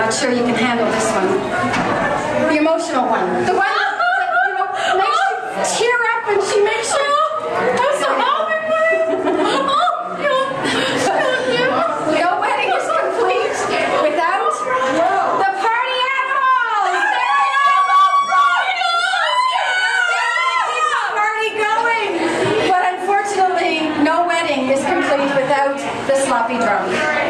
not sure you can handle this one. The emotional one. The one that makes you tear up and she makes you... I'm so happy. No wedding is complete without the party animals. Keep the party going. But unfortunately, no wedding is complete without the sloppy drum.